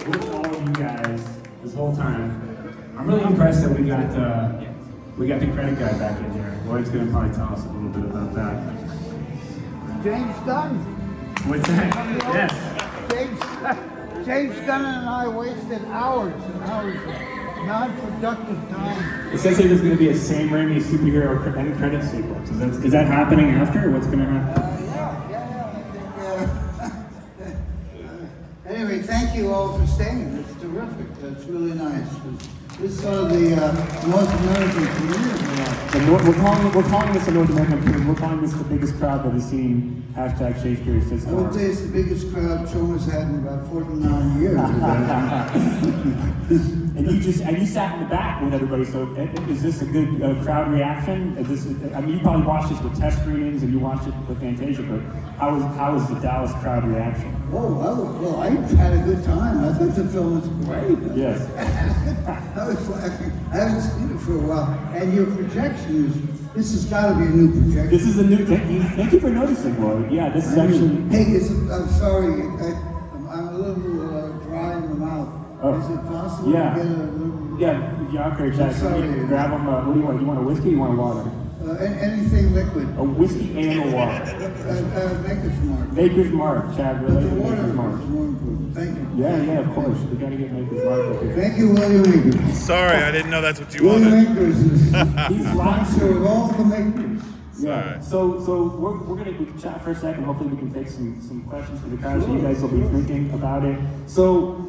with all of you guys this whole time. I'm really impressed that we got the credit guy back in here. Lloyd's gonna probably tell us a little bit about that. James Gunn. What's that? Yes. James Gunn and I wasted hours and hours of non-productive time. It says here there's going to be a Sam Raimi superhero end credit sequence. Is that happening after, or what's going to happen? I think, anyway, thank you all for staying. It's terrific. That's really nice. This is sort of the North American community. We're calling this a North American community. We're calling this the biggest crowd that has seen #Shakespeare'sshitstorm. I would say it's the biggest crowd Troma's had in about 49 years. And you sat in the back with everybody. So is this a good crowd reaction? I mean, you probably watched this with test screenings and you watched it with Fantasia, but how was the Dallas crowd reaction? Oh, I had a good time. I thought the film was great. Yes. I was laughing. I haven't seen it for a while. And your projection this has got to be a new projection. This is a new, thank you for noticing, Lloyd. Yeah, this is actually. Hey, I'm sorry. I'm a little dry in the mouth. Is it possible to get a little? Yeah, okay, Jack. Sorry. Grab them, what do you want? You want a whiskey or you want a water? Anything liquid. A whiskey and a water. Maker's Mark. Maker's Mark, Chad, But related the to water Maker's is Mark. more important. Thank you. Yeah, of course. We gotta get Maker's Mark up here. Thank you, William Akers. Sorry, I didn't know that's what you William wanted. Akers is He's sponsor of all the makers. Yeah. So we can chat for a second. Hopefully we can take some questions from the crowd. So you guys will be thinking about it. So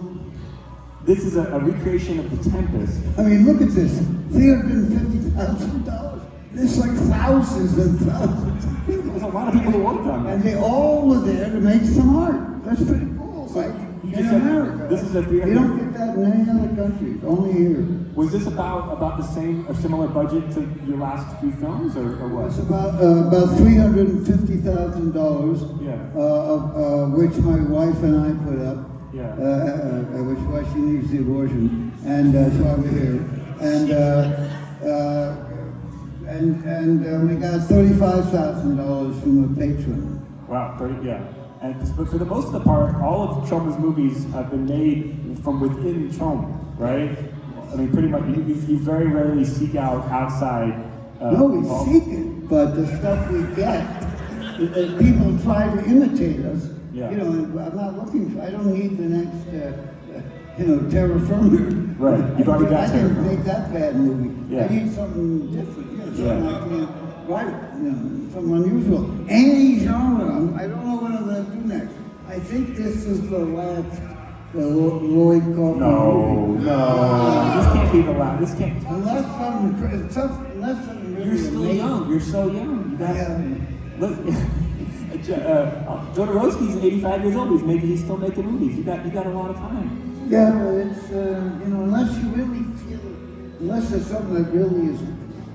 this is a recreation of the Tempest. I mean, look at this. $350,000. There's like thousands and thousands of people. There's a lot of people who worked on And that. they all were there to make some art. That's pretty cool. Like You in just said America. this is a You 300. don't get that in any other country. Only here. Was this about the same or similar budget to your last few films, or what? It's about $350,000, which my wife and I put up. Yeah. Which is why she needs the abortion, and that's why we're here. And we got $35,000 from a patron. Wow, 30, yeah. But for the most of the part, all of Troma's movies have been made from within Troma, right? I mean, pretty much, you very rarely seek out outside. No, we seek it, but the stuff we get, people try to imitate us. Yeah. You know, I'm not looking for, I don't need the next, Terra Firma. Right, you've already got I Terra didn't Firma. make that bad movie. Yeah. I need something different, something I can write, something unusual. Any genre, I don't know what I'm going to do next. I think this is the last Lloyd Kaufman movie. No. This can't be the last. This can't. Unless something really You're still amazing. young. You're so young. You got. Yeah. Look, Jodorowsky's 85 years old. He's still making movies. You got a lot of time. Yeah, but it's, unless you really feel it, unless there's something that really is,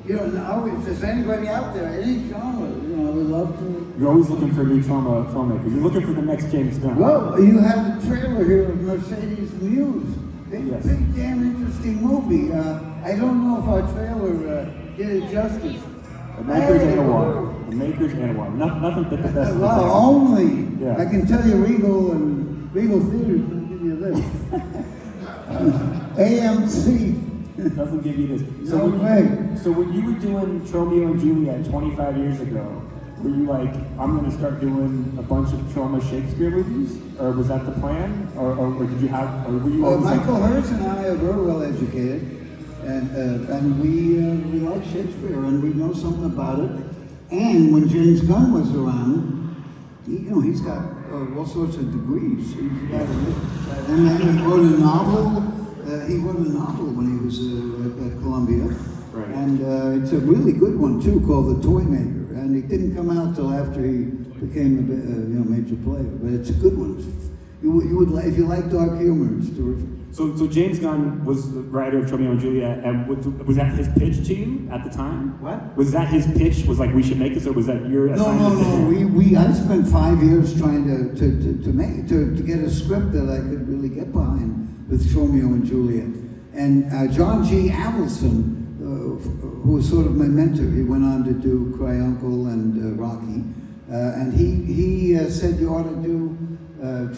if there's anybody out there, any genre, I would love to. You're always looking for new Troma filmmakers. You're looking for the next James Gunn. Well, you have the trailer here of Mercedes Muse. Yes. Pretty damn interesting movie. I don't know if our trailer did it justice. The Makers and a Water. The Makers and a Water. Nothing but the best. Well, only. Yeah. I can tell you Regal Theaters will give you this. AMC. Doesn't give you this. No way. So when you were doing Romeo and Juliet 25 years ago, were you like, I'm going to start doing a bunch of Troma Shakespeare movies? Or was that the plan? Or did you have, or were you always Michael Hurst and I are very well educated, and we like Shakespeare, and we know something about it. And when James Gunn was around, he's got all sorts of degrees. And then he wrote a novel. He wrote a novel when he was at Columbia, Right. and it's a really good one too, called The Toy Maker. And it didn't come out till after he became a major player, but it's a good one. You would if you like dark humor, it's terrific. So James Gunn was the writer of Romeo and Juliet, and was that his pitch to you at the time? What? Was that his pitch? Was like, we should make this, or was that your assignment? No. I spent 5 years trying to get a script that I could really get behind with Romeo and Juliet. And John G. Avildsen, who was sort of my mentor, he went on to do Cry Uncle and Rocky. And he said you ought to do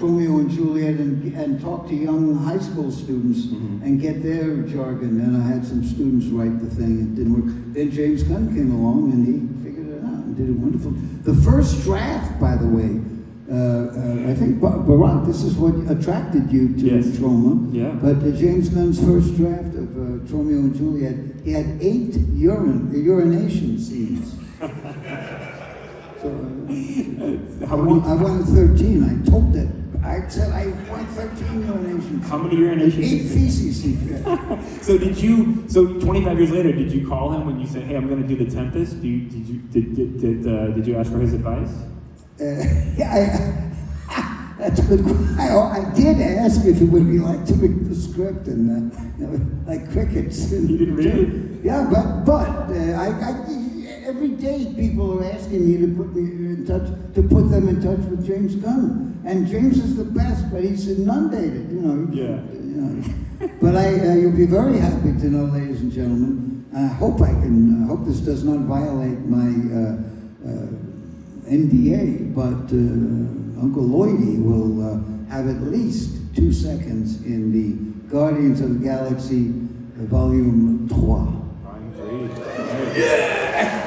Romeo and Juliet and talk to young high school students and get their jargon. And I had some students write the thing. It didn't work. Then James Gunn came along and he figured it out and did it wonderful. The first draft, by the way, I think Barak, this is what attracted you to Troma. Yeah. But James Gunn's first draft of Romeo and Juliet, he had 8 urination scenes. So, I wanted 13. I told it. I said I want 13 urinations. How many urinations? 8 feces scenes. So 25 years later, did you call him when you said, "Hey, I'm going to do the Tempest"? Did you ask for his advice? That's a good question. I did ask if it would be like to read the script and like crickets. You didn't read it? Yeah, but every day people are asking me to put them in touch with James Gunn, and James is the best, but he's inundated, Yeah. But you'll be very happy to know, ladies and gentlemen. I hope hope this does not violate my NDA, but Uncle Lloydie will have at least 2 seconds in the Guardians of the Galaxy Volume 3. Volume 3. Yeah!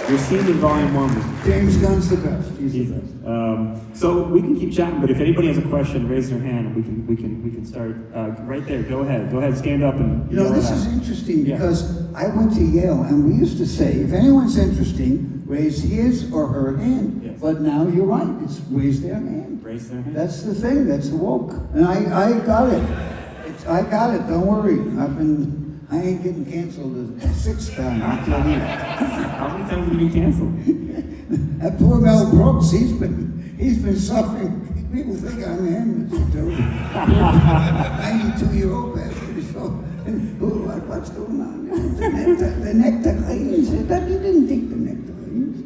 You're seeing in Volume 1. James Gunn's the best. He's the best. So we can keep chatting, but if anybody has a question, raise their hand. We can start right there. Go ahead. Stand up and. This is interesting because I went to Yale, and we used to say, if anyone's interesting, raise his or her hand. Yes. But now you're right. It's raise their hand. Raise their hand. That's the thing. That's woke, and I got it. I got it. Don't worry. I ain't getting canceled the 6th time. I tell you. How many times have you been canceled? That poor Mel Brooks, he's been suffering. People think I'm him. It's terrible. 92-year-old bastard. So, what's going on? The nectarines. You didn't take the nectarines.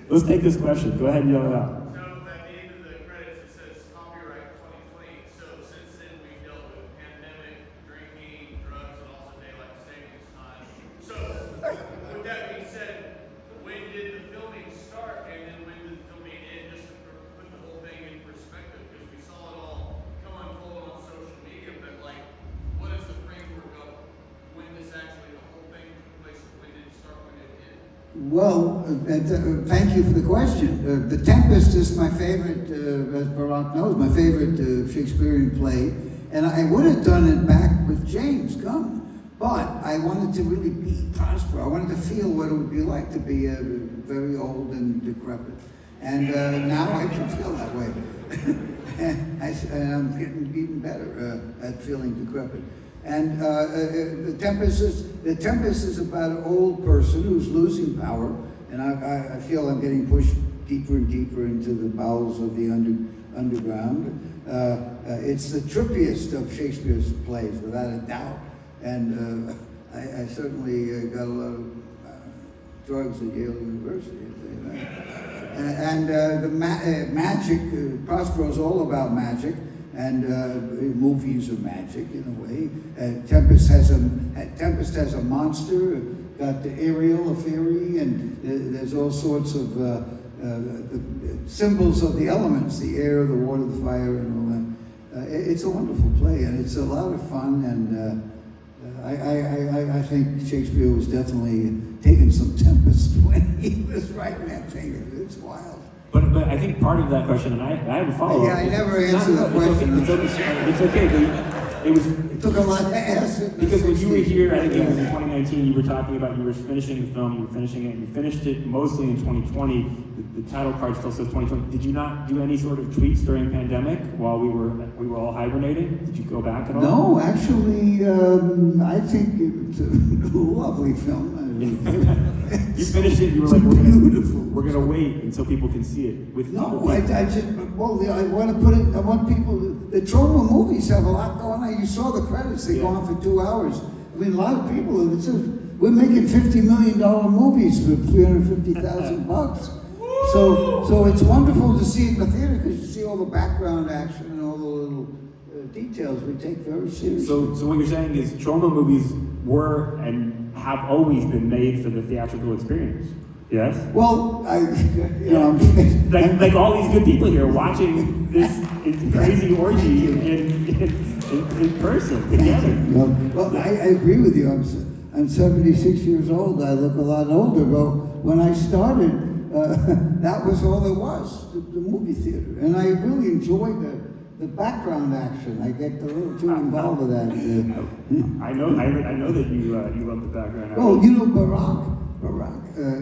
Let's take this question. Go ahead and yell it out. So at the end of the credits, it says copyright 2020. So since then, we've dealt with pandemic, drinking, drugs, and also daylight savings time. So with that being said, when did the filming start, and then when did the filming end? Just to put the whole thing in perspective, because we saw it all come unfold on social media. But what is the framework of when this actually the whole thing took place? When did it start? When did it end? Well, thank you for the question. The Tempest is my favorite, as Barak knows, my favorite Shakespearean play. And I would have done it back with James Gunn. But I wanted to really be Prospero. I wanted to feel what it would be like to be very old and decrepit. And now I can feel that way. and I'm getting even better at feeling decrepit. And the Tempest is about an old person who's losing power, and I feel I'm getting pushed deeper and deeper into the bowels of the underground. It's the trippiest of Shakespeare's plays, without a doubt. And I certainly got a lot of drugs at Yale University. And the magic, Prospero's all about magic. And movies are magic in a way. Tempest has a monster, got the Ariel, a fairy, and there's all sorts of the symbols of the elements: the air, the water, the fire, and all that. It's a wonderful play, and it's a lot of fun. And I think Shakespeare was definitely taking some Tempest when he was writing that thing. It's wild. But I think part of that question, and I have a follow-up. Yeah, I never answered the question. It's okay. It took a lot to answer. Because when you were here, I think it was in 2019, you were talking about you were finishing the film, you were finishing it, and you finished it mostly in 2020. The title card still says 2020. Did you not do any sort of tweets during pandemic while we were all hibernating? Did you go back at all? No, actually, I think it's a lovely film. You finished it. You were like, we're gonna wait until people can see it. With I want to put it. I want people. The Troma movies have a lot going on. You saw the credits; they go on for 2 hours. I mean, a lot of people. We're making $50 million movies for $350,000. So it's wonderful to see it in the theater because you see all the background action and all the little details we take very seriously. So what you're saying is Troma movies were and have always been made for the theatrical experience. Yes? Well, Like all these good people here watching this crazy orgy in person together. Well, I agree with you. I'm 76 years old. I look a lot older, but when I started, that was all there was, the movie theater. And I really enjoy the background action. I get a little too involved with that. I know that you love the background action. Oh, you know, Barak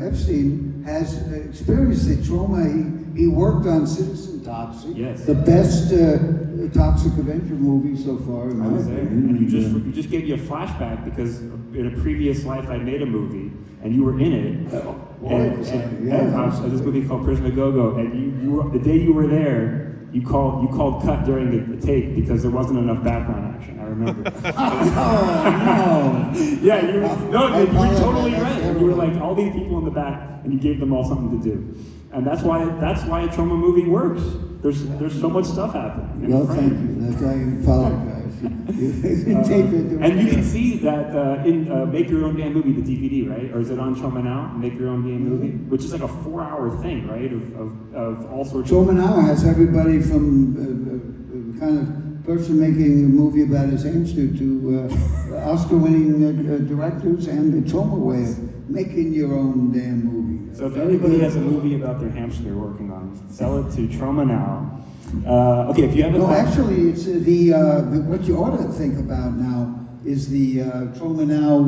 Epstein has experienced the Troma. He worked on Citizen Topsy, Yes. the best Toxic Avenger movie so far. I was there, and you just gave you a flashback because in a previous life I made a movie, and you were in it. This movie called Prison to Go-Go, and you were, the day you were there, you called cut during the take because there wasn't enough background action. I remember. Oh no! Yeah, you were totally right. And you were like all these people in the back, and you gave them all something to do, and that's why a Troma movie works. There's so much stuff happening. Well, thank you. That's why I apologize. And you can see that in Make Your Own Damn Movie, the DVD, right? Or is it on Troma Now? Make Your Own Damn Movie, which is like a 4-hour thing, right? Of all sorts. Troma Now has everybody from kind of person making a movie about his hamster to Oscar-winning directors and the Troma way of making your own damn movie. So if anybody has a movie about their hamster they're working on, sell it to Troma Now. Okay, if you have a actually, it's what you ought to think about now is the Troma Now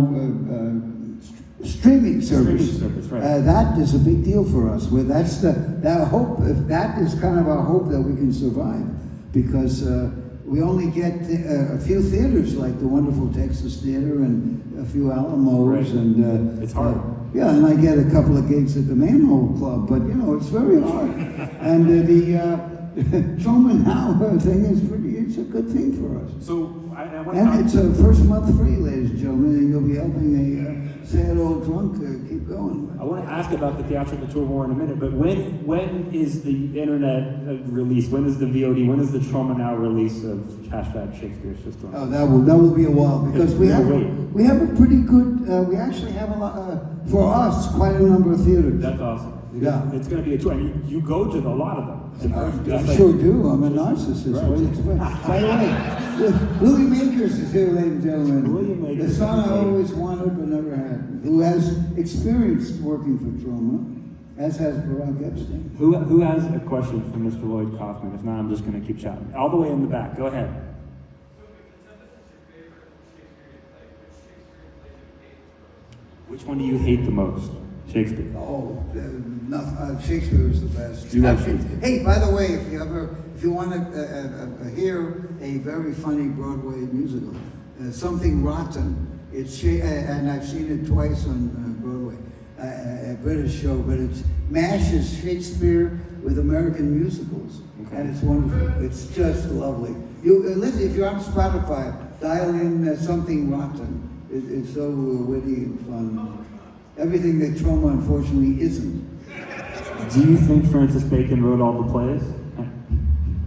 streaming service. Right. That is a big deal for us. Where that's that hope. If that is kind of our hope that we can survive, because we only get a few theaters like the wonderful Texas Theater and a few Alamos, right. And it's hard. Yeah, and I get a couple of gigs at the Manhole Club, but it's very hard. And the Troma Now thing is it's a good thing for us. So and it's a first month free, ladies and gentlemen, and you'll be helping a sad old drunk keep going. I want to ask about the theatrical tour more in a minute, but when is the internet release? When is the VOD? When is the Troma Now release of #Shakespeare'sshitstorm? Oh, that will be a while because we have a pretty good. We actually have a lot for us, quite a number of theaters. That's awesome. Yeah, it's going to be a tour. And you go to a lot of them. I sure do. I'm a narcissist. Right. What do you expect? By the way, Willie Makers is here, ladies and gentlemen. William Makers, the son I always wanted but never had, who has experienced working for Troma, as has Barak Epstein. Who has a question for Mr. Lloyd Kaufman? If not, I'm just going to keep chatting. All the way in the back. Go ahead. Which one do you hate the most? Shakespeare. Oh, Shakespeare is the best. You love Shakespeare. Hey, by the way, if you want to hear a very funny Broadway musical, Something Rotten. It's and I've seen it twice on Broadway, a British show, but it mashes Shakespeare with American musicals, and it's wonderful. It's just lovely. Listen, if you're on Spotify, dial in Something Rotten. It's so witty and fun. Everything that Troma, unfortunately, isn't. Do you think Francis Bacon wrote all the plays?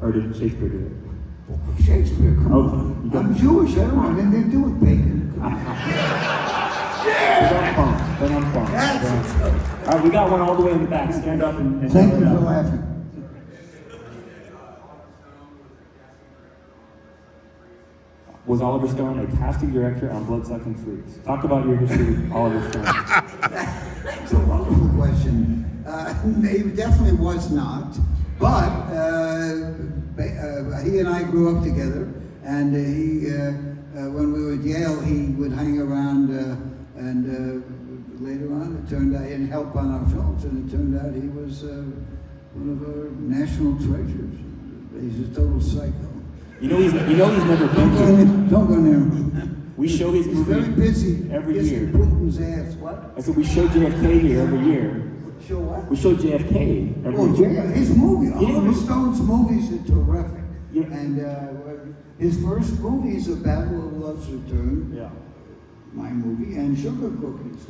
Or did Shakespeare do it? Shakespeare, come on. I'm Jewish, I don't have anything to do with bacon. Yeah! All right, we got one all the way in the back. Stand up and thank you for laughing. Was Oliver Stone a casting director on Bloodsucking Freaks? Talk about your history with Oliver Stone. That's a wonderful question. It definitely was not, but he and I grew up together, and when we were at Yale, he would hang around, and later on, it turned out he didn't help on our films, and it turned out he was one of our national treasures. He's a total psycho. You know he's never been here. Don't go near him. We show his movie very busy every year. Putin's ass. What? I said we show JFK here every year. Show what? We show JFK every year. His movie, Oliver Stone's movies are terrific. Yeah. And his first movies are Battle of Love's Return. Yeah. My movie, and Sugar Cookies,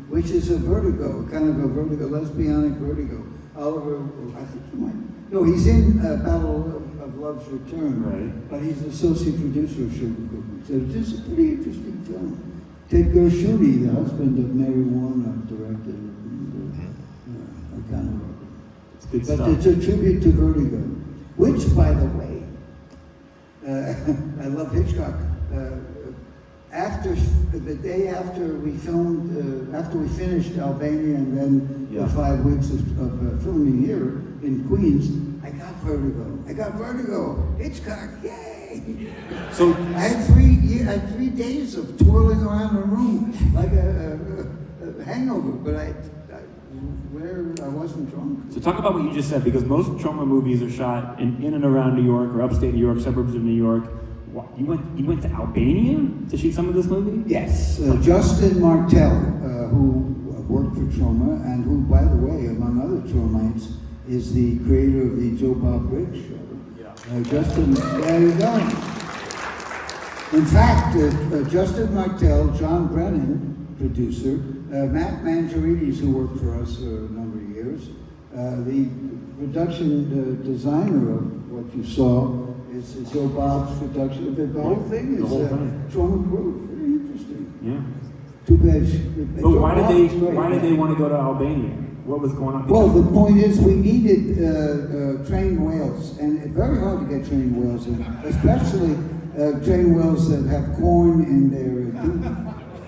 which is a vertigo, kind of a vertigo, lesbianic vertigo. Oliver, I think you might. No, he's in Battle of Love's Return, right? But he's the associate producer of Sugar Cookies. So it's just a pretty interesting film. Ted Gershuny, the husband of Mary Warner, directed it. kind of. It's good But stuff. it's a tribute to Vertigo, which, by the way, I love Hitchcock. After the day after we filmed, after we finished Albania, and then Yeah. the 5 weeks of filming here in Queens, I got vertigo. Hitchcock, yay! So, I had 3 days of twirling around the room like a hangover, but I wasn't drunk. so talk about what you just said, because most Troma movies are shot in and around New York or upstate New York, suburbs of New York. You went to Albania to shoot some of this movie? Yes, Justin Martell, who worked for Troma, and who, by the way, among other Tromites, is the creator of the Joe Bob Briggs show. Yeah. Justin, there you go. In fact, Justin Martell, John Brennan, producer, Matt Mangiarides, who worked for us for a number of years, the production designer of what you saw is Joe Bob's production. The whole thing is Troma crew. Very interesting. Yeah. Too bad. But why did they want to go to Albania? What was going on? Well, the point is, we needed trained whales, and it's very hard to get trained whales, and especially trained whales that have corn in their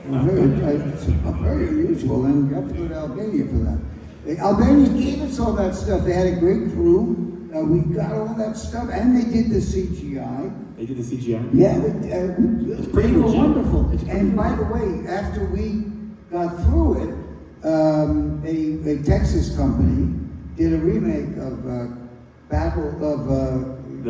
it's very unusual, and you have to go to Albania for that. Albania gave us all that stuff. They had a great crew. We got all that stuff, and they did the CGI. They did the CGI? Yeah, pretty they were legit. wonderful. It's pretty And by the way, after we got through it, a Texas company did a remake of The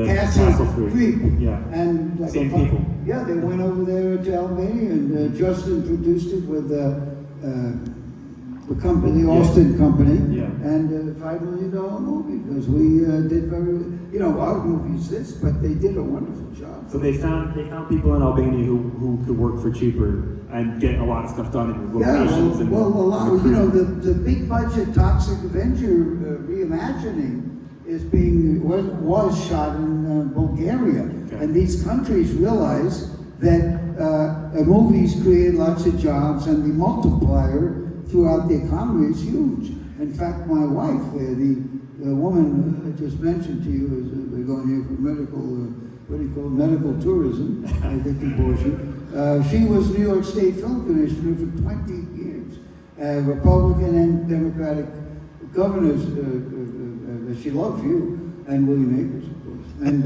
Castle Creek. Creek. Yeah. And Same people. Yeah, they went over there to Albania, and Justin produced it with the company, the Austin company, Yeah. and a $5 million movie, because we did our movie's this, but they did a wonderful job. So they found people in Albania who could work for cheaper and get a lot of stuff done in the Yeah, locations. well, a lot. The big budget Toxic Avenger reimagining was shot in Bulgaria, Okay. and these countries realize that movies create lots of jobs, and the multiplier throughout the economy is huge. In fact, my wife, the woman I just mentioned to you, is we're going here for medical tourism, I think abortion. She was New York State Film Commissioner for 20 years. Republican and Democratic governors, she loves you, and William Akers, of course, and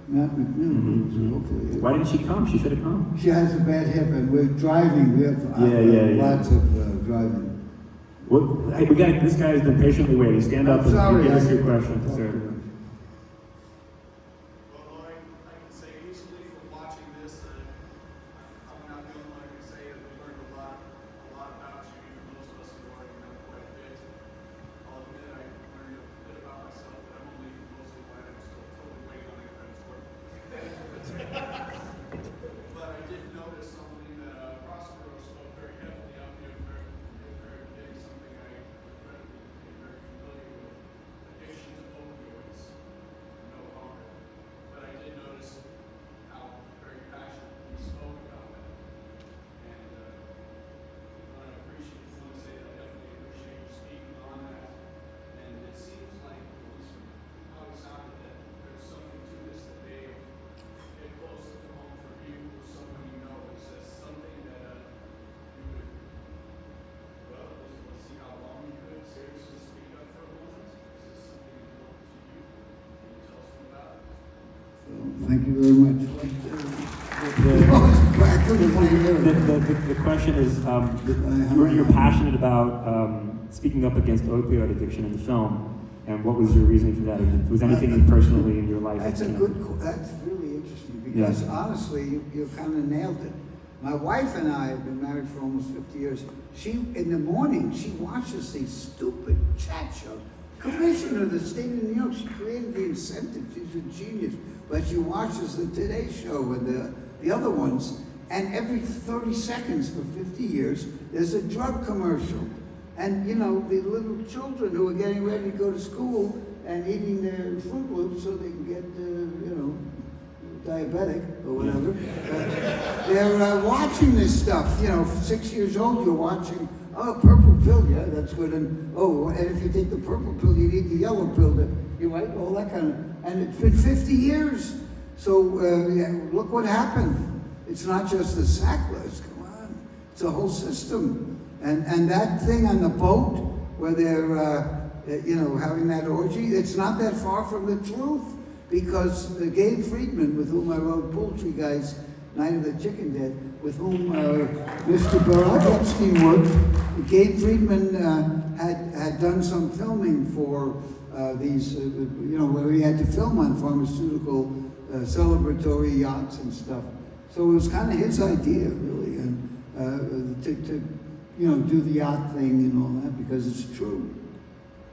Matt McNeil. So hopefully, Why didn't she come? She should have come. she has a bad hip, and we're driving. We have lots of driving. Hey, this guy has been patiently waiting. Stand up and give us your question, sir. Well, Lloyd, I can say easily from watching this, I'm not the only one who can say that we learned a lot about you. Most of us have already known quite a bit. I'll admit I learned a bit about myself, but I'm only mostly glad I'm still totally waiting on the credits for. But I did notice something that Prospero spoke very heavily of you at the very beginning, something I incredibly became very familiar with. Addiction to opioids. No longer. But I did notice how very passionately you spoke about that. And I appreciate, I want to say that I definitely appreciate you speaking on that. And it seems like, at least from how it sounded, that there's something to this that may hit close to home for you or someone you know. Is this something that you would, well, let's see how long you could seriously speak up for a moment? Is this something important to you? Can you tell us more about it? Thank you very much. The question is, you're passionate about speaking up against opioid addiction in the film, and what was your reasoning for that? Was anything personally in your life? That's that's really interesting, because honestly, you kind of nailed it. My wife and I have been married for almost 50 years. In the morning, she watches these stupid chat shows. Commissioner of the state of New York, she created the incentive. She's a genius. But she watches the Today Show and the other ones, and every 30 seconds for 50 years, there's a drug commercial. And, the little children who are getting ready to go to school and eating their Fruit Loops so they can get, diabetic or whatever. They're watching this stuff. 6 years old, you're watching Oh, purple pill, yeah, that's good. And oh, and if you take the purple pill, you need the yellow pill. You right, all that kind of. And it's been 50 years. So yeah, look what happened. It's not just the sackless. Come on, it's a whole system. And that thing on the boat where they're having that orgy, it's not that far from the truth. Because Gabe Friedman, with whom I wrote Poultry Guys, Night of the Chicken Dead, with whom Mr. Barak Epstein worked, Gabe Friedman had done some filming for these, where he had to film on pharmaceutical celebratory yachts and stuff. So it was kind of his idea, really, and to do the yacht thing and all that, because it's true.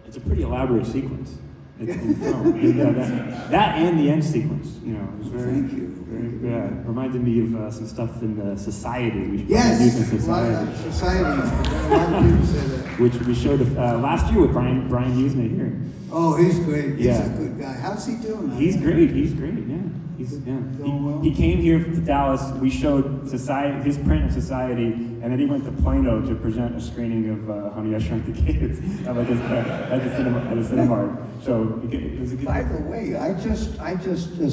It's a pretty elaborate sequence. In the film. That and the end sequence, it was very. Thank you. Reminded me of some stuff in the Society. We Yes, do some Society. Society. A lot of people say that. Which we showed last year with Brian Usna here. Oh, he's great. He's a good guy. How's he doing? He's great. Yeah. He came here to Dallas. We showed Society, his print of Society, and then he went to Plano to present a screening of Honey, I Shrunk the Kids at the Cinemark. So it was a good. By the way, I just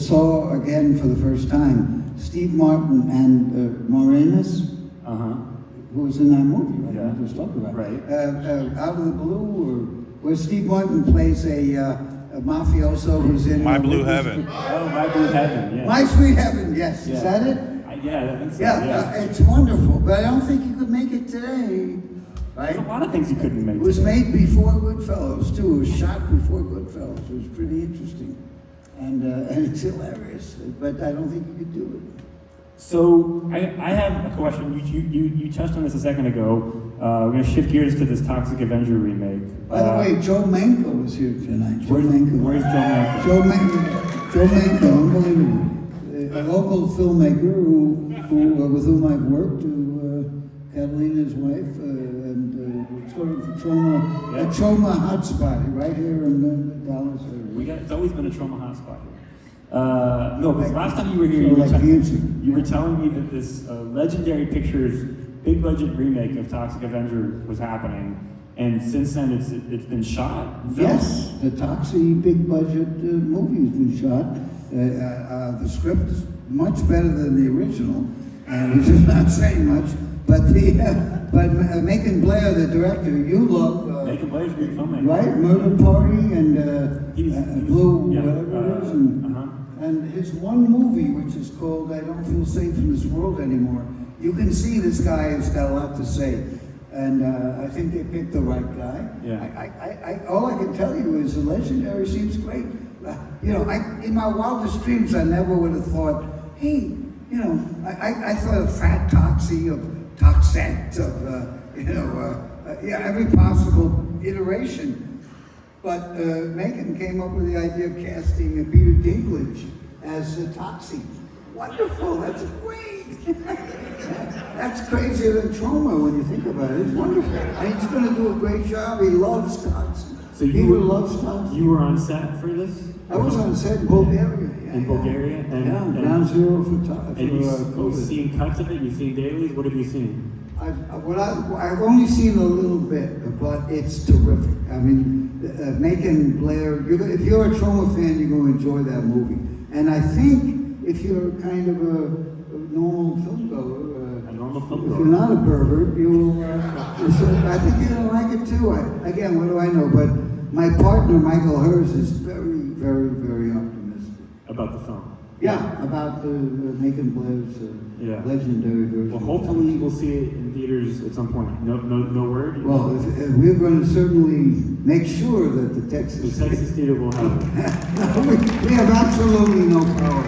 saw again for the first time Steve Martin and Morenas, who was in that movie, right? Yeah. We just talked about. Right. Out of the Blue, where Steve Martin plays a mafioso who's in My Blue Heaven. Oh, My Blue Heaven. Yeah. My Sweet Heaven. Yes. Yeah. Is that it? Yeah, I think so. Yeah. It's wonderful, but I don't think you could make it today. Right? There's a lot of things you couldn't make. It was made before Goodfellas too. It was shot before Goodfellas. It was pretty interesting, and it's hilarious. But I don't think you could do it. So I have a question. You touched on this a second ago. We're going to shift gears to this Toxic Avenger remake. By the way, Joe Manco was here tonight. Joe Manco. Where's Joe Manco? Joe Manco, unbelievable. A local filmmaker with whom I've worked, Catalina's wife, and sort of a Troma hotspot right here in the Dallas area. It's always been a Troma hotspot here. No, but last time you were here, you were telling me that this Legendary Pictures big budget remake of Toxic Avenger was happening, and since then it's been shot. Yes, the Toxic big budget movie has been shot. The script is much better than the original, which is not saying much. But Macon Blair, the director, you love. Macon Blair's a great filmmaker. Right, Murder Party and Blue, whatever it is, and his one movie, which is called "I Don't Feel Safe in This World Anymore." You can see this guy has got a lot to say, and I think they picked the right guy. Yeah. All I can tell you is the Legendary seems great. In my wildest dreams, I never would have thought, hey, I thought of Fat Toxie, of Toxette, of every possible iteration. But Macon came up with the idea of casting Peter Dinklage as Toxie. Wonderful, that's great. That's crazier than Troma when you think about it. It's wonderful. And he's going to do a great job. He loves Toxie. So Peter loves Toxie. You were on set for this? I was on set in Bulgaria. In Bulgaria? And ground zero for And you've COVID. seen cuts of it? You've seen dailies? What have you seen? I've only seen a little bit, but it's terrific. I mean, Macon Blair, if you're a Troma fan, you're going to enjoy that movie. And I think if you're kind of a normal filmgoer, if you're not a pervert, I think you're going to like it too. Again, what do I know? But my partner, Michael Hers, is very, very, very optimistic. About the film? Yeah, about Macon Blair's Legendary version. Well, hopefully we'll see it in theaters at some point. No word? Well, we're going to certainly make sure that the Texas theater will have it. we have absolutely no power.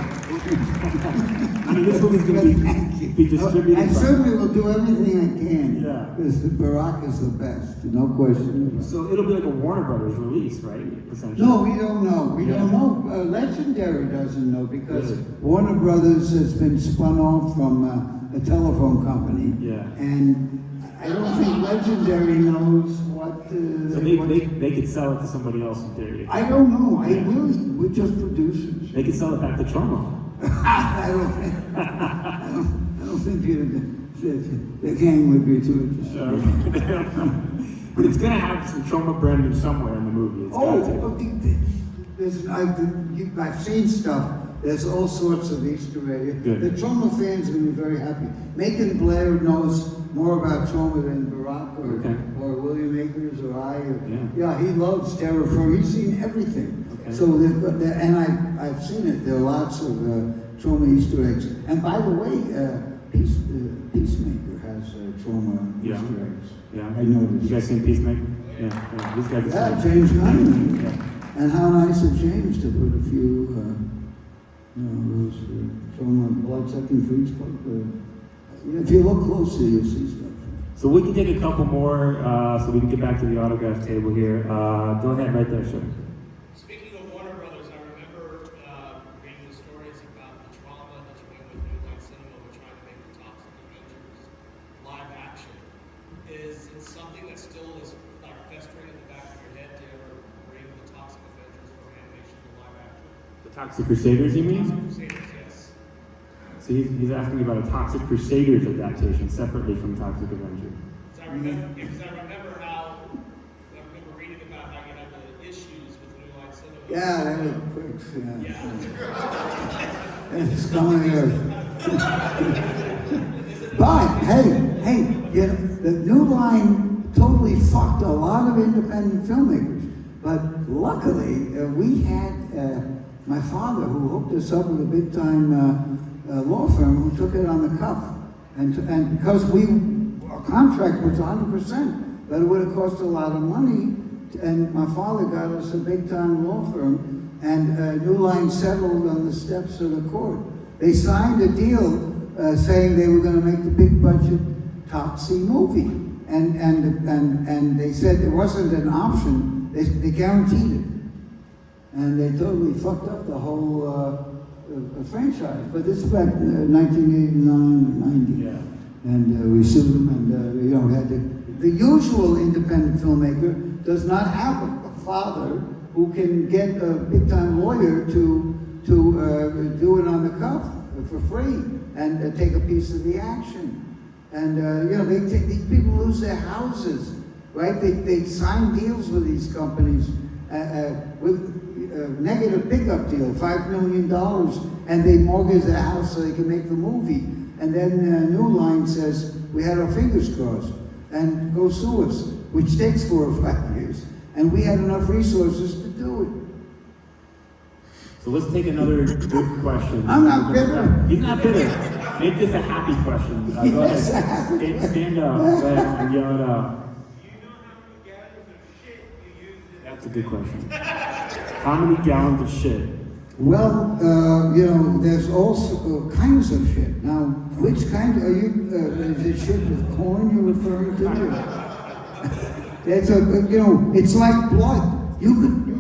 I mean, this movie's going to be distributed. I certainly will do everything I can. Yeah. Because Barak is the best, no question. So it'll be like a Warner Brothers release, right? Essentially. No, we don't know. We don't know. Legendary doesn't know because Warner Brothers has been spun off from a telephone company. Yeah. And I don't think Legendary knows what. So they could sell it to somebody else in theory. I don't know. We're just producers. They could sell it back to Troma. I don't think Peter The gang would be too interested. But it's gonna have some Troma Brennan somewhere in the movie. It's got to. I've seen stuff. There's all sorts of Easter eggs. Good. The Troma fans are going to be very happy. Macon Blair knows more about Troma than Barak or William Akers or I. Yeah, he loves Terror Firm. He's seen everything. Okay. So, and I've seen it. There are lots of Troma Easter eggs. And by the way, Peacemaker has Troma Easter eggs. Yeah, I noticed. You guys seen Peacemaker? Yeah. These guys. Yeah, James Gunn. Yeah. And how nice of James to put a few, those Troma blood-sucking freaks. If you look closely, you'll see stuff. So we can take a couple more, so we can get back to the autograph table here. Go ahead, right there, sir. Speaking of Warner Brothers, I remember reading the stories about the trauma that you went with New Line Cinema with trying to make the Toxic Avengers live action. Is it something that still is like festering in the back of your head to ever bring the Toxic Avengers from animation to live action? The Toxic Crusaders, you mean? Toxic Crusaders, yes. So he's asking about a Toxic Crusaders adaptation separately from Toxic Avenger. Because I remember reading about how you had the issues with New Line Cinema. Yeah, they were pricks, yeah. Yeah. It's coming here. But, hey, you know, the New Line totally fucked a lot of independent filmmakers. But luckily, we had my father who hooked us up with a big-time law firm who took it on the cuff. And because our contract was 100%, but it would have cost a lot of money, and my father got us a big-time law firm, and New Line settled on the steps of the court. They signed a deal saying they were going to make the big-budget Topsy movie, and they said it wasn't an option. They guaranteed it, and they totally fucked up the whole franchise. But this is back 1989, 90. Yeah. And we sued them, and we had the usual independent filmmaker does not have a father who can get a big-time lawyer to do it on the cuff for free and take a piece of the action. And these people lose their houses, right? They sign deals with these companies with negative pickup deal, $5 million, and they mortgage the house so they can make the movie. And then New Line says, we had our fingers crossed, and go sue us, which takes 4 or 5 years. And we had enough resources to do it. So let's take another good question. I'm not bitter. He's not bitter. Make this a happy question. Go ahead. Stand up. Go ahead and yell it out. Do you know how many gallons of shit you used in That's a good question. How many gallons of shit? Well, there's all kinds of shit. Now, which kind are you, is it shit with corn you're referring to? It's like blood. You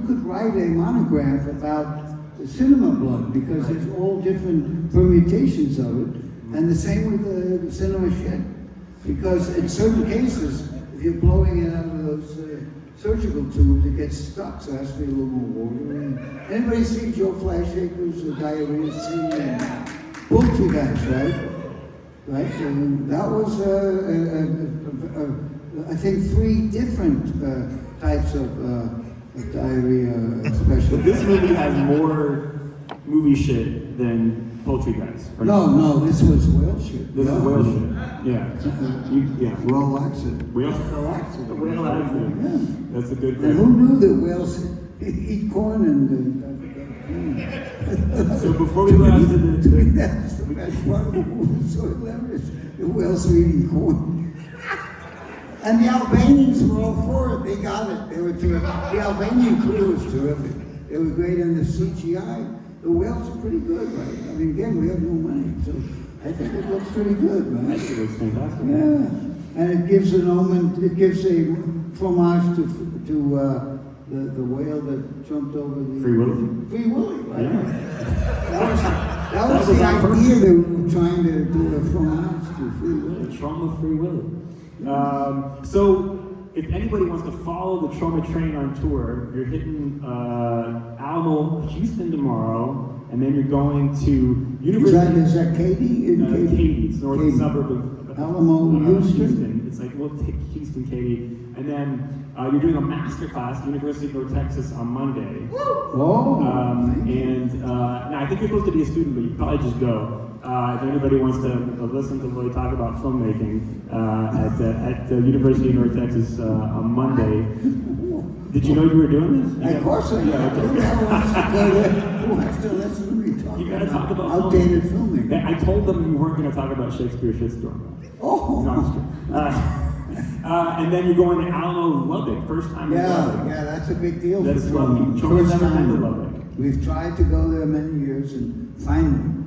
could write a monograph about the cinema blood because there's all different permutations of it. And the same with the cinema shit. Because in certain cases, if you're blowing it out of those surgical tubes, it gets stuck, so it has to be a little more water. Anybody see Joe Flashacre's diarrhea scene and poultry guys, right? Right? And that was, I think, 3 different types of diarrhea special. But this movie has more movie shit than poultry guys. Right? No, this was whale shit. This is whale shit. Yeah. Whale laxative. Whale laxative. Whale laxative. Yeah. That's a good And question. who knew that whales eat corn and So before we go out to the that's the best part of the movie, so hilarious. The whales were eating corn. And the Albanians were all for it. They got it. They were terrific. The Albanian crew was terrific. They were great in the CGI. The whales are pretty good, right? I mean, again, we have no money, so I think it looks pretty good, right? That shit looks fantastic. Yeah. And it gives an omen, it gives a homage to the whale that jumped over the... Free Willy? Free Willy, right? Yeah. That was the idea they were trying to do a homage to Free Willy. The Troma Free Willy. So, if anybody wants to follow the Troma train on tour, you're hitting Alamo, Houston tomorrow, and then you're going to University. Is that Katy? Katy. It's northern Katy. suburb of Alamo, Houston. It's like, we'll take Houston, Katie. And then you're doing a master class at the University of North Texas on Monday. Oh, Now I think you're supposed to be a student, but you probably just go. If anybody wants to listen to Lloyd talk about filmmaking at the University of North Texas on Monday. Did you know you were doing this? of course I know. Yeah, okay. Who wants to listen to me talk You gotta talk about outdated filming? I told them you weren't going to talk about Shakespeare's Shitstorm. Oh, No, I'm just kidding. And then you're going to Alamo, Lubbock, first time in Lubbock. yeah, that's a big deal. That's for Troma. Troma's First never been to time. Lubbock. We've tried to go there many years, and finally,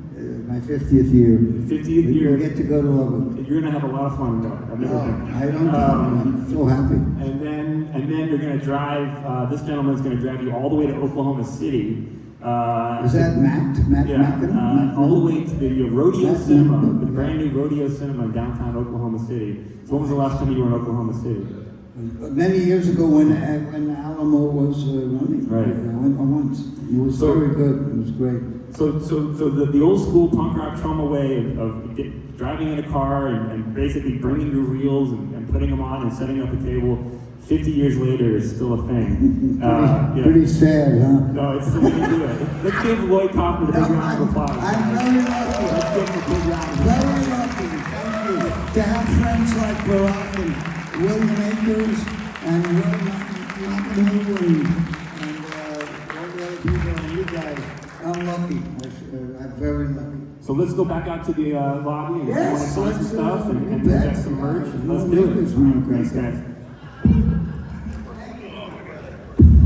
my 50th year, 50th year. we get to go to Lubbock. You're going to have a lot of fun in Lubbock. I've never been. I don't know. I'm so happy. And then you're going to drive. This gentleman's going to drive you all the way to Oklahoma City. Is that Matt? Yeah, all the way to the Rodeo Cinema, the brand new Rodeo Cinema in downtown Oklahoma City. So when was the last time you were in Oklahoma City? Many years ago when Alamo was running. Right. I went once. It was very good. It was great. So the old school punk rock Troma way of driving in a car and basically bringing your reels and putting them on and setting up a table, 50 years later is still a thing. Pretty sad, huh? No, it's the way to do it. Let's give Lloyd Kaufman a big round of applause. I'm very lucky. Let's give him a big round of applause. Very lucky. Thank you. To have friends like Barak and William Akers and Will McAdoo and all the other people and you guys. I'm lucky. I'm very lucky. So let's go back out to the lobby and Yes, sign some let's do stuff it. and You get bet. some merch and No let's do worries, it. man. Thanks, guys.